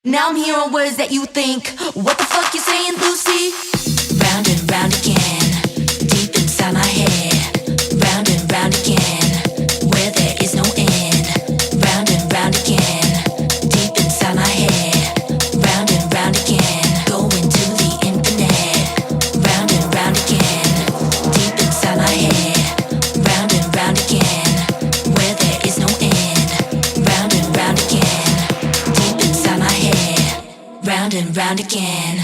Now I'm hearing words that you think, what the fuck you saying, Lucy? Round and round again, deep inside my head. Round and round again, where there is no end. Round and round again, deep inside my head. Round and round again, going to the infinite. Round and round again, deep inside my head. Round and round again, where there is no end. Round and round again, deep inside my head. Round and round again.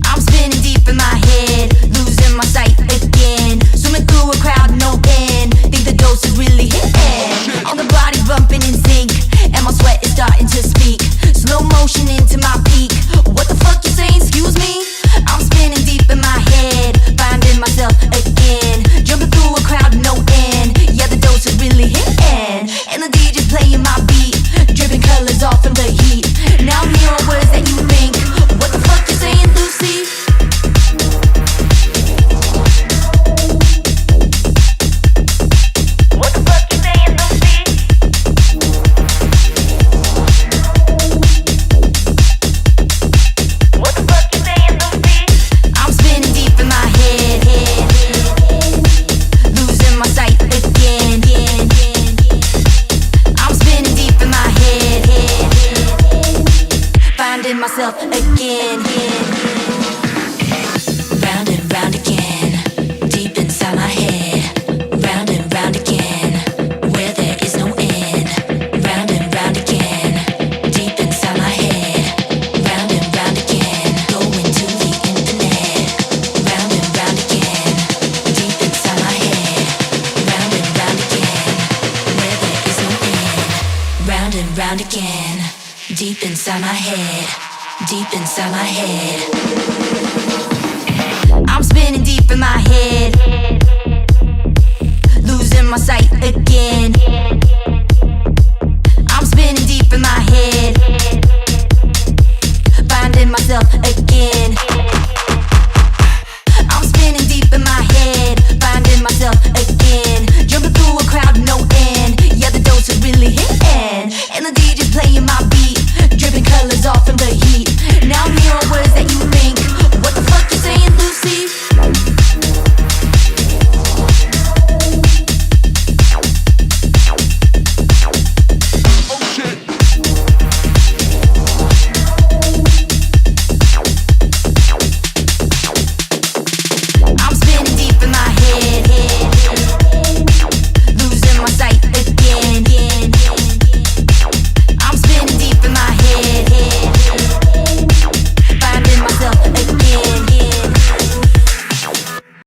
I'm spinning deep in my head, losing my sight again. Swimming through a crowd, no end. Think the dose is really hitting. All the bodies bumping in sync, and my sweat is starting to speak. Slow motion into my peak. What the fuck you saying? Excuse me? I'm spinning deep in my head, finding myself again. Jumping through a crowd, no end. Yeah, the dose is really hitting, and the DJ's playing my beat, dripping colors off in the heat. Now I'm hearing words that you think, what the fuck you saying, Lucy? What the fuck you saying, Lucy? What the fuck you saying, Lucy? I'm spinning deep in my head, losing my sight again. I'm spinning deep in my head, finding myself again. Round and round again, deep inside my head. Round and round again, where there is no end. Round and round again, deep inside my head. Round and round again, going to the infinite. Round and round again, deep inside my head. Round and round again, where there is no end. Round and round again, deep inside my head. Deep inside my head. I'm spinning deep in my head, losing my sight again. I'm spinning deep in my head, finding myself again. I'm spinning deep in my head, finding myself again. Jumping through a crowd, no end. Yeah, the dose is really hitting, and the DJ's playing my beat, dripping colors off